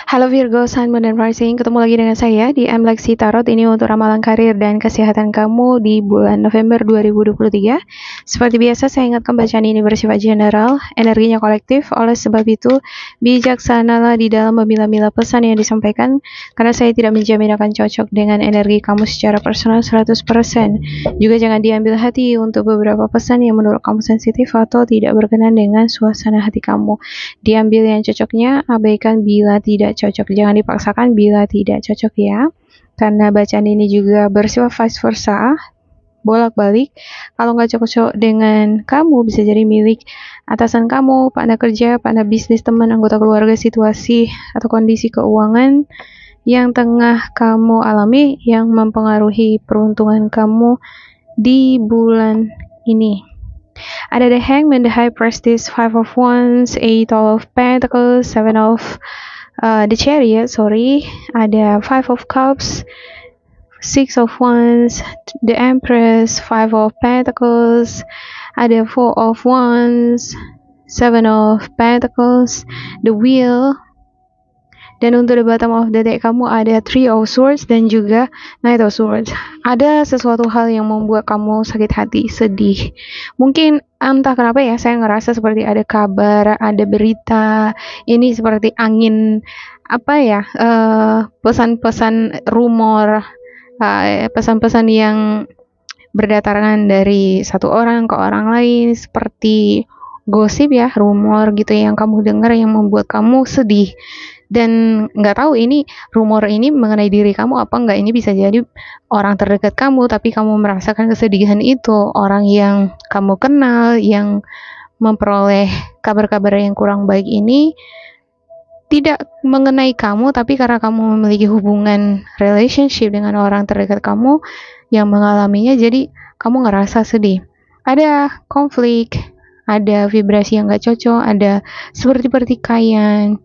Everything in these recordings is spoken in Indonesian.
Halo Virgo, Sun, Moon, dan Rising. Ketemu lagi dengan saya di Lexi Tarot. Ini untuk ramalan karir dan kesehatan kamu di bulan November 2023. Seperti biasa, saya ingatkan bacaan ini bersifat general, energinya kolektif. Oleh sebab itu, bijaksanalah di dalam memilah-milah pesan yang disampaikan, karena saya tidak menjamin akan cocok dengan energi kamu secara personal 100%. Juga jangan diambil hati untuk beberapa pesan yang menurut kamu sensitif atau tidak berkenan dengan suasana hati kamu. Diambil yang cocoknya, abaikan bila tidak cocok. Jangan dipaksakan bila tidak cocok ya. Karena bacaan ini juga bersifat vice versa, bolak-balik. Kalau nggak cocok dengan kamu, bisa jadi milik atasan kamu, partner kerja, partner bisnis, teman, anggota keluarga, situasi, atau kondisi keuangan yang tengah kamu alami yang mempengaruhi peruntungan kamu di bulan ini. Ada The Hangman, The High Priestess, Five of Wands, Eight of Pentacles, Seven of The Chariot, ada Five of Cups, Six of Wands, The Empress, Five of Pentacles, ada Four of Wands, Seven of Pentacles, The Wheel. Dan untuk the bottom of the deck kamu ada Three of Swords dan juga Knight of Swords. Ada sesuatu hal yang membuat kamu sakit hati, sedih. Mungkin entah kenapa ya, saya ngerasa seperti ada kabar, ada berita. Ini seperti angin, pesan-pesan rumor, pesan-pesan yang berdatangan dari satu orang ke orang lain, seperti gosip ya, rumor gitu yang kamu dengar yang membuat kamu sedih. Dan nggak tahu ini rumor ini mengenai diri kamu apa enggak. Ini bisa jadi orang terdekat kamu, tapi kamu merasakan kesedihan itu. Orang yang kamu kenal, yang memperoleh kabar-kabar yang kurang baik ini tidak mengenai kamu, tapi karena kamu memiliki hubungan relationship dengan orang terdekat kamu yang mengalaminya, jadi kamu ngerasa sedih. Ada konflik, ada vibrasi yang nggak cocok, ada seperti pertikaian,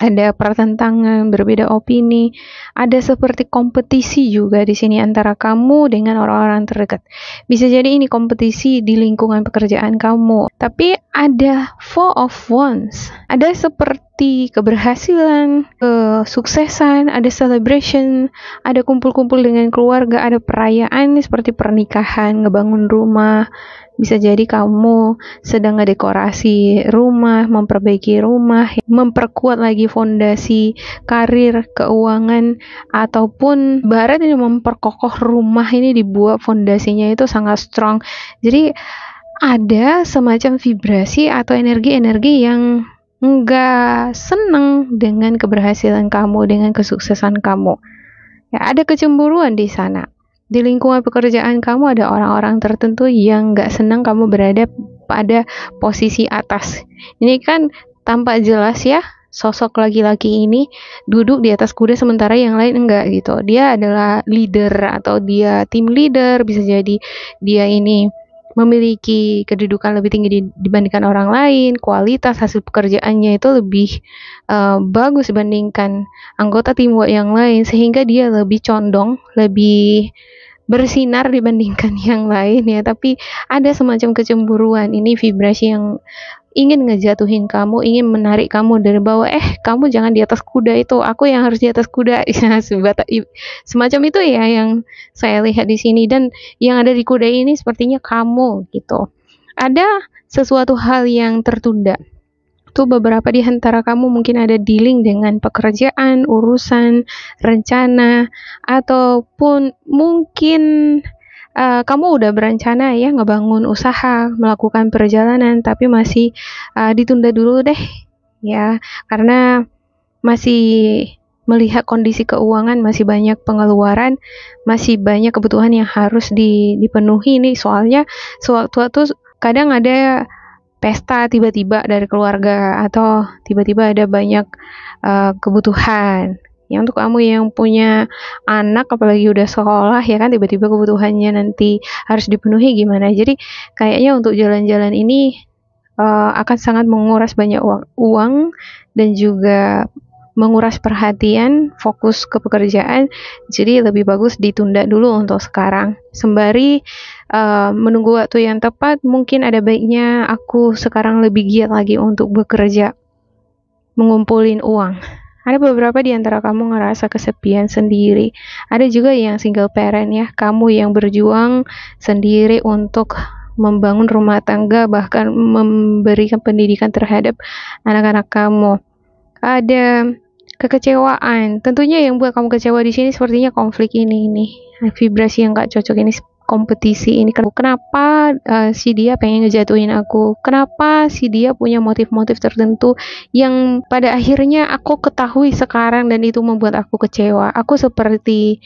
ada pertentangan, berbeda opini, ada seperti kompetisi juga di sini antara kamu dengan orang-orang terdekat. Bisa jadi ini kompetisi di lingkungan pekerjaan kamu. Tapi ada Four of Wands, ada seperti keberhasilan, kesuksesan, ada celebration, ada kumpul-kumpul dengan keluarga, ada perayaan seperti pernikahan, ngebangun rumah. Bisa jadi kamu sedang ngedekorasi rumah, memperbaiki rumah, memperkuat lagi fondasi karir, keuangan, ataupun barat ini memperkokoh rumah ini, dibuat fondasinya itu sangat strong. Jadi ada semacam vibrasi atau energi-energi yang enggak senang dengan keberhasilan kamu, dengan kesuksesan kamu. Ya, ada kecemburuan di sana. Di lingkungan pekerjaan kamu ada orang-orang tertentu yang nggak senang kamu berada pada posisi atas. Ini kan tampak jelas ya, sosok laki-laki ini duduk di atas kuda sementara yang lain enggak gitu. Dia adalah leader atau dia tim leader, bisa jadi dia ini memiliki kedudukan lebih tinggi dibandingkan orang lain, kualitas hasil pekerjaannya itu lebih bagus dibandingkan anggota teamwork yang lain, sehingga dia lebih condong, lebih bersinar dibandingkan yang lain ya. Tapi ada semacam kecemburuan, ini vibrasi yang ingin ngejatuhin kamu, ingin menarik kamu dari bawah. Kamu jangan di atas kuda itu, aku yang harus di atas kuda. Semacam itu ya yang saya lihat di sini. Dan yang ada di kuda ini sepertinya kamu gitu. Ada sesuatu hal yang tertunda. Tuh beberapa di antara kamu mungkin ada dealing dengan pekerjaan, urusan, rencana, ataupun mungkin kamu udah berencana ya ngebangun usaha, melakukan perjalanan, tapi masih ditunda dulu deh ya, karena masih melihat kondisi keuangan, masih banyak pengeluaran, masih banyak kebutuhan yang harus dipenuhi nih. Soalnya sewaktu-waktu kadang ada pesta tiba-tiba dari keluarga, atau tiba-tiba ada banyak kebutuhan. Ya, untuk kamu yang punya anak, apalagi udah sekolah ya kan, tiba-tiba kebutuhannya nanti harus dipenuhi gimana. Jadi kayaknya untuk jalan-jalan ini akan sangat menguras banyak uang dan juga menguras perhatian, fokus ke pekerjaan. Jadi lebih bagus ditunda dulu untuk sekarang. Sembari menunggu waktu yang tepat, mungkin ada baiknya aku sekarang lebih giat lagi untuk bekerja, mengumpulin uang. Ada beberapa di antara kamu ngerasa kesepian sendiri. Ada juga yang single parent ya, kamu yang berjuang sendiri untuk membangun rumah tangga, bahkan memberikan pendidikan terhadap anak-anak kamu. Ada kekecewaan. Tentunya yang buat kamu kecewa di sini sepertinya konflik ini vibrasi yang gak cocok ini, kompetisi ini. Kenapa si dia pengen ngejatuhin aku? Kenapa si dia punya motif-motif tertentu yang pada akhirnya aku ketahui sekarang dan itu membuat aku kecewa. Aku seperti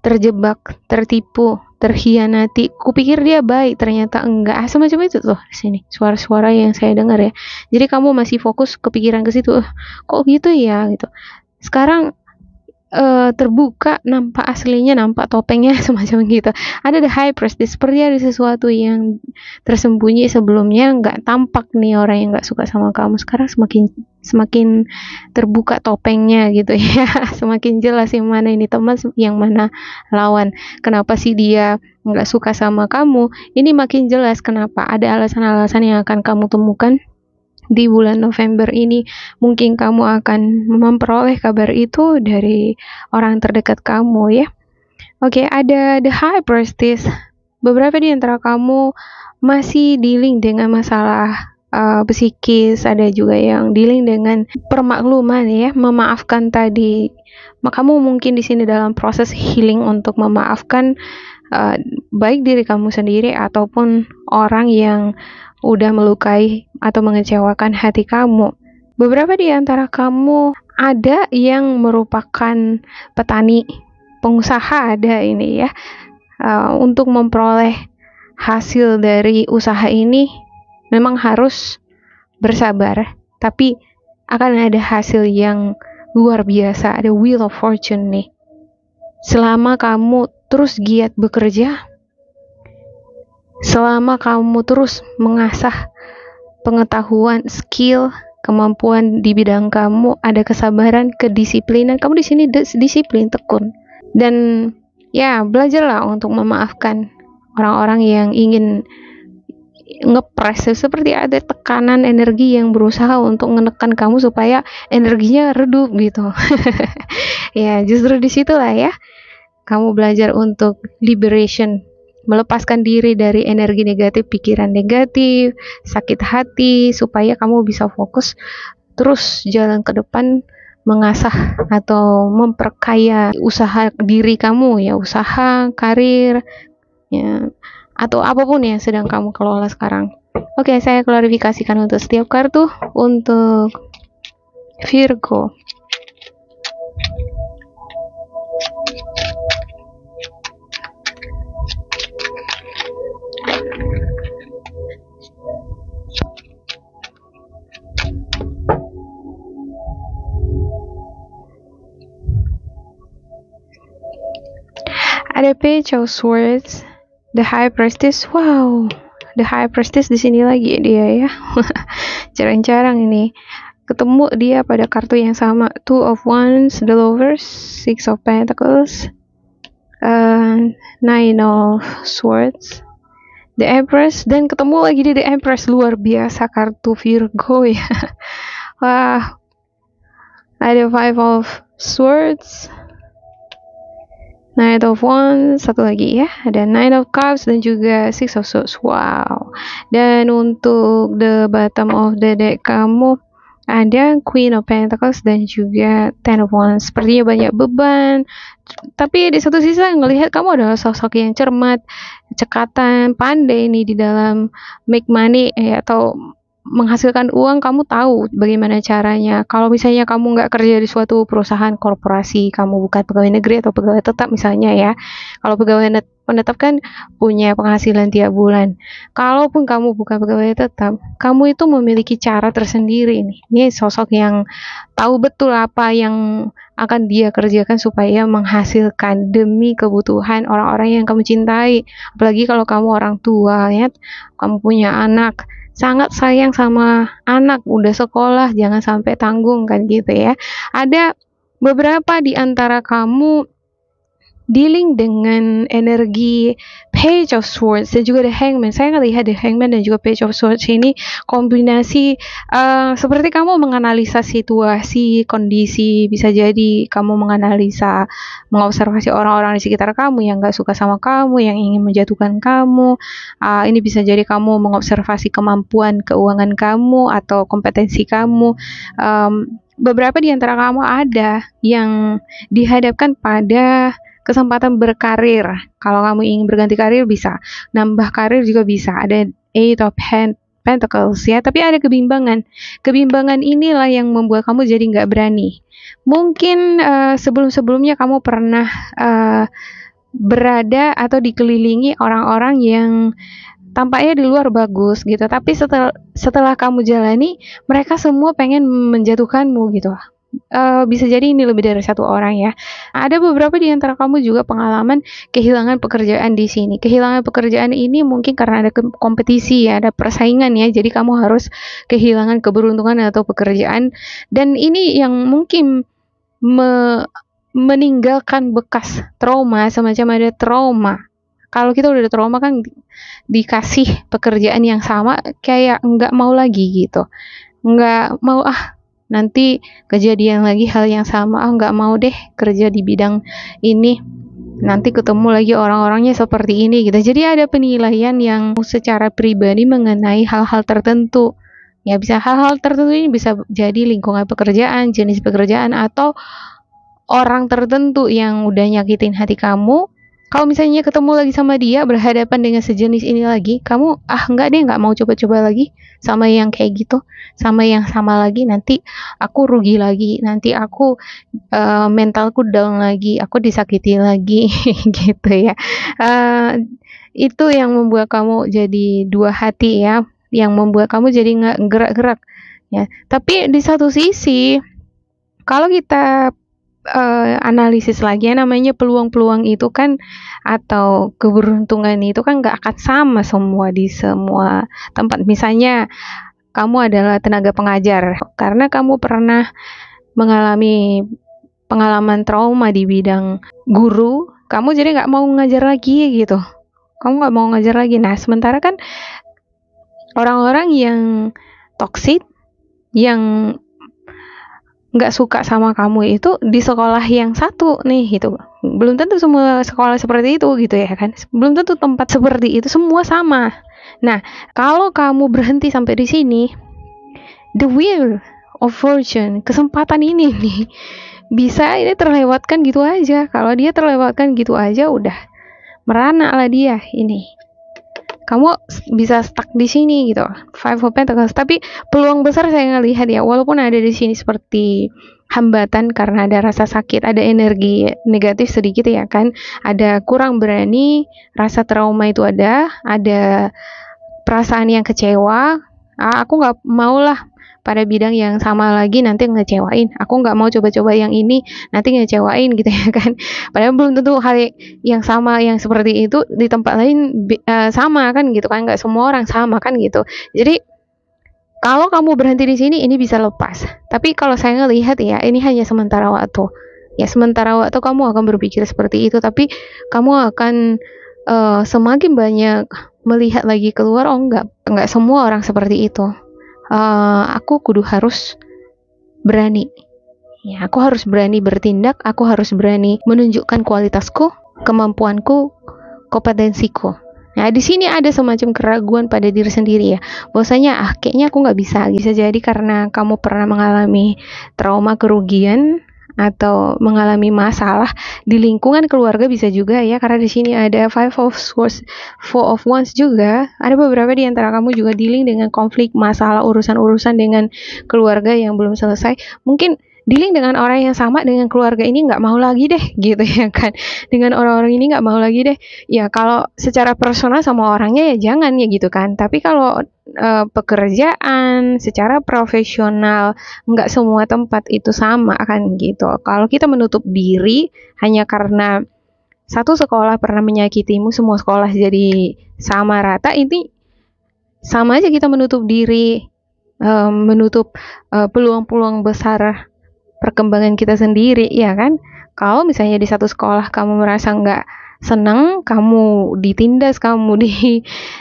terjebak, tertipu, terhianati. Kupikir dia baik, ternyata enggak. Semacam itu tuh di sini. Suara-suara yang saya dengar ya. Jadi kamu masih fokus kepikiran ke situ. Kok gitu ya gitu. Sekarang terbuka, nampak aslinya, nampak topengnya semacam gitu. Ada the high priestess, seperti ada sesuatu yang tersembunyi sebelumnya, nggak tampak nih orang yang nggak suka sama kamu. Sekarang semakin terbuka topengnya gitu ya. Semakin jelas yang mana ini teman, yang mana lawan. Kenapa sih dia nggak suka sama kamu? Ini makin jelas kenapa. Ada alasan-alasan yang akan kamu temukan di bulan November ini. Mungkin kamu akan memperoleh kabar itu dari orang terdekat kamu ya. Oke, ada the high priestess. Beberapa di antara kamu masih dealing dengan masalah psikis, ada juga yang dealing dengan permakluman ya, memaafkan tadi. Kamu mungkin di sini dalam proses healing untuk memaafkan baik diri kamu sendiri ataupun orang yang udah melukai atau mengecewakan hati kamu. Beberapa di antara kamu ada yang merupakan petani, pengusaha ada ini ya. Untuk memperoleh hasil dari usaha ini memang harus bersabar, tapi akan ada hasil yang luar biasa, ada wheel of fortune nih. Selama kamu terus giat bekerja, selama kamu terus mengasah pengetahuan, skill, kemampuan di bidang kamu, ada kesabaran, kedisiplinan. Kamu di sini disiplin, tekun. Dan ya, belajarlah untuk memaafkan orang-orang yang ingin ngepres, seperti ada tekanan energi yang berusaha untuk menekan kamu supaya energinya redup gitu. Ya, justru disitulah ya kamu belajar untuk liberation, melepaskan diri dari energi negatif, pikiran negatif, sakit hati, supaya kamu bisa fokus terus jalan ke depan, mengasah atau memperkaya usaha diri kamu ya, usaha, karir ya, atau apapun yang sedang kamu kelola sekarang. Oke, saya klarifikasikan untuk setiap kartu. Untuk Virgo, ada Page of Swords, the High Priestess. Wow, the High Priestess di sini lagi dia ya. Jarang-jarang ini ketemu dia pada kartu yang sama. Two of Wands, the Lovers, Six of Pentacles, Nine of Swords, the Empress, dan ketemu lagi di the Empress. Luar biasa kartu Virgo ya. Wah, ada Five of Swords, Knight of Wands, satu lagi ya, ada Nine of Cups dan juga Six of Swords. Wow. Dan untuk the bottom of the deck kamu ada Queen of Pentacles dan juga Ten of Wands. Sepertinya banyak beban, tapi di satu sisi ngelihat kamu adalah sosok yang cermat, cekatan, pandai nih di dalam make money atau menghasilkan uang. Kamu tahu bagaimana caranya. Kalau misalnya kamu nggak kerja di suatu perusahaan korporasi, kamu bukan pegawai negeri atau pegawai tetap misalnya ya. Kalau pegawai penetap kan punya penghasilan tiap bulan. Kalaupun kamu bukan pegawai tetap, kamu itu memiliki cara tersendiri nih. Ini sosok yang tahu betul apa yang akan dia kerjakan supaya menghasilkan demi kebutuhan orang-orang yang kamu cintai. Apalagi kalau kamu orang tua ya, kamu punya anak, sangat sayang sama anak, udah sekolah, jangan sampai tanggung kan gitu ya. Ada beberapa di antara kamu dealing dengan energi Page of Swords dan juga The Hangman. Saya ngelihat The Hangman dan juga Page of Swords ini kombinasi seperti kamu menganalisa situasi, kondisi, bisa jadi kamu menganalisa, mengobservasi orang-orang di sekitar kamu yang gak suka sama kamu, yang ingin menjatuhkan kamu. Ini bisa jadi kamu mengobservasi kemampuan keuangan kamu atau kompetensi kamu. Beberapa di antara kamu ada yang dihadapkan pada kesempatan berkarir. Kalau kamu ingin berganti karir bisa, nambah karir juga bisa. Ada Eight of Pentacles ya, tapi ada kebimbangan. Kebimbangan inilah yang membuat kamu jadi nggak berani. Mungkin sebelum-sebelumnya kamu pernah berada atau dikelilingi orang-orang yang tampaknya di luar bagus gitu, tapi setelah kamu jalani, mereka semua pengen menjatuhkanmu gitu. Bisa jadi ini lebih dari satu orang ya. Ada beberapa di antara kamu juga pengalaman kehilangan pekerjaan di sini. Kehilangan pekerjaan ini mungkin karena ada kompetisi ya, ada persaingan ya. Jadi kamu harus kehilangan keberuntungan atau pekerjaan. Dan ini yang mungkin meninggalkan bekas trauma, semacam ada trauma. Kalau kita udah ada trauma kan dikasih pekerjaan yang sama kayak nggak mau lagi gitu. Nggak mau nanti kejadian lagi hal yang sama, nggak mau deh kerja di bidang ini, nanti ketemu lagi orang-orangnya seperti ini gitu. Jadi ada penilaian yang secara pribadi mengenai hal-hal tertentu ya, bisa hal-hal tertentu ini bisa jadi lingkungan pekerjaan, jenis pekerjaan, atau orang tertentu yang udah nyakitin hati kamu. Kalau misalnya ketemu lagi sama dia, berhadapan dengan sejenis ini lagi, kamu enggak deh, nggak mau coba-coba lagi sama yang kayak gitu, sama yang sama lagi, nanti aku rugi lagi, nanti aku mentalku down lagi, aku disakiti lagi gitu ya. Itu yang membuat kamu jadi dua hati ya, yang membuat kamu jadi nggak gerak-gerak ya. Tapi di satu sisi, kalau kita analisis lagi ya, namanya peluang-peluang itu kan, atau keberuntungan itu kan nggak akan sama semua di semua tempat. Misalnya kamu adalah tenaga pengajar, karena kamu pernah mengalami pengalaman trauma di bidang guru, kamu jadi nggak mau ngajar lagi gitu. Kamu nggak mau ngajar lagi. Nah, sementara kan orang-orang yang toksik, yang nggak suka sama kamu itu di sekolah yang satu nih gitu, belum tentu semua sekolah seperti itu gitu ya kan, belum tentu tempat seperti itu semua sama. Nah, kalau kamu berhenti sampai di sini, the wheel of fortune, kesempatan ini nih bisa ini terlewatkan gitu aja. Kalau dia terlewatkan gitu aja, udah merana lah dia ini. Kamu bisa stuck di sini gitu. Five of Pentacles. Tapi peluang besar saya ngelihat ya, walaupun ada di sini seperti hambatan karena ada rasa sakit, ada energi negatif sedikit ya kan, ada kurang berani, rasa trauma itu ada perasaan yang kecewa. Aku nggak mau lah pada bidang yang sama lagi nanti ngecewain, aku nggak mau coba-coba yang ini nanti ngecewain gitu ya kan. Padahal belum tentu hal yang sama yang seperti itu di tempat lain sama kan gitu kan, nggak semua orang sama kan gitu. Jadi kalau kamu berhenti di sini, ini bisa lepas. Tapi kalau saya ngelihat ya, ini hanya sementara waktu ya, sementara waktu kamu akan berpikir seperti itu, tapi kamu akan semakin banyak melihat lagi keluar, enggak semua orang seperti itu. Aku kudu harus berani ya, aku harus berani bertindak, aku harus berani menunjukkan kualitasku, kemampuanku, kompetensiku. Nah, di sini ada semacam keraguan pada diri sendiri ya, bahwasanya kayaknya aku nggak bisa. Bisa jadi karena kamu pernah mengalami trauma kerugian atau mengalami masalah di lingkungan keluarga, bisa juga ya, karena di sini ada Five of Swords, Four of Wands juga. Ada beberapa di antara kamu juga dealing dengan konflik, masalah, urusan-urusan dengan keluarga yang belum selesai. Mungkin dealing dengan orang yang sama dengan keluarga ini, nggak mau lagi deh gitu ya kan, dengan orang-orang ini nggak mau lagi deh ya. Kalau secara personal sama orangnya ya jangan ya gitu kan, tapi kalau pekerjaan secara profesional, nggak semua tempat itu sama kan gitu. Kalau kita menutup diri hanya karena satu sekolah pernah menyakitimu, semua sekolah jadi sama rata, ini sama aja kita menutup diri, menutup peluang-peluang besar perkembangan kita sendiri ya kan. Kalau misalnya di satu sekolah kamu merasa nggak senang, kamu ditindas, kamu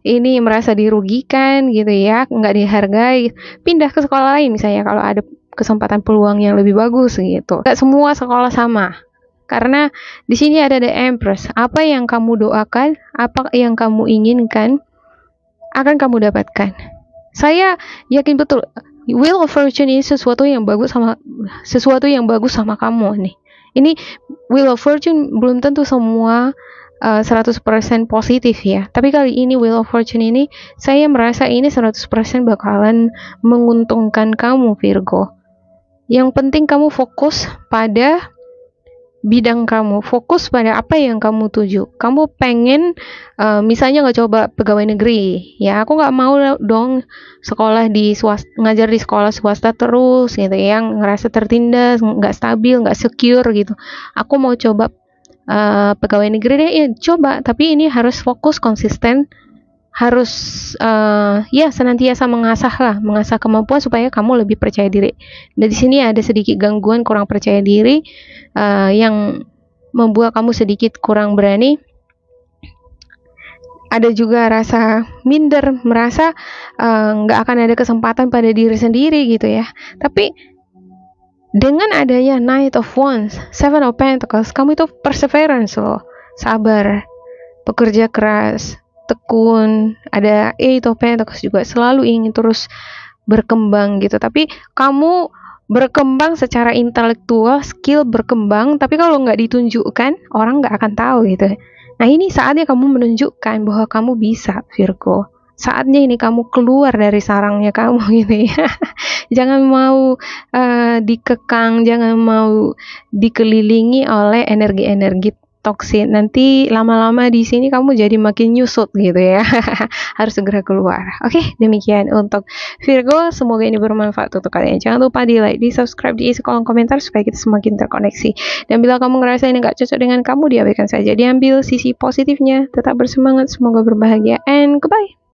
ini merasa dirugikan gitu ya, nggak dihargai, pindah ke sekolah lain misalnya kalau ada kesempatan peluang yang lebih bagus gitu. Nggak semua sekolah sama. Karena di sini ada The Empress. Apa yang kamu doakan, apa yang kamu inginkan, akan kamu dapatkan. Saya yakin betul, Wheel of Fortune ini sesuatu yang bagus sama kamu nih. Ini Wheel of Fortune belum tentu semua 100% positif ya. Tapi kali ini Wheel of Fortune ini saya merasa ini 100% bakalan menguntungkan kamu, Virgo. Yang penting kamu fokus pada bidang kamu, fokus pada apa yang kamu tuju. Kamu pengen misalnya nggak coba pegawai negeri, ya aku nggak mau dong sekolah di swasta, ngajar di sekolah swasta terus gitu, yang ngerasa tertindas, nggak stabil, nggak secure gitu. Aku mau coba pegawai negeri deh, ya coba, tapi ini harus fokus, konsisten, harus ya senantiasa mengasah kemampuan supaya kamu lebih percaya diri. Dan di sini ada sedikit gangguan kurang percaya diri yang membuat kamu sedikit kurang berani. Ada juga rasa minder, merasa nggak akan ada kesempatan pada diri sendiri gitu ya. Tapi dengan adanya Knight of Wands, Seven of Pentacles, kamu itu perseverance loh, sabar, bekerja keras, tekun. Ada Eight of Pentacles juga, selalu ingin terus berkembang gitu. Tapi kamu berkembang secara intelektual, skill berkembang, tapi kalau nggak ditunjukkan, orang nggak akan tahu gitu. Nah ini saatnya kamu menunjukkan bahwa kamu bisa, Virgo. Saatnya ini kamu keluar dari sarangnya kamu gitu ya. Jangan mau dikekang, jangan mau dikelilingi oleh energi-energi toksik. Nanti lama-lama di sini kamu jadi makin nyusut gitu ya. Harus segera keluar. Oke, demikian untuk Virgo. Semoga ini bermanfaat untuk kalian. Jangan lupa di like, di subscribe, diisi kolom komentar supaya kita semakin terkoneksi. Dan bila kamu ngerasa ini gak cocok dengan kamu, diabaikan saja. Diambil sisi positifnya. Tetap bersemangat. Semoga berbahagia. And goodbye.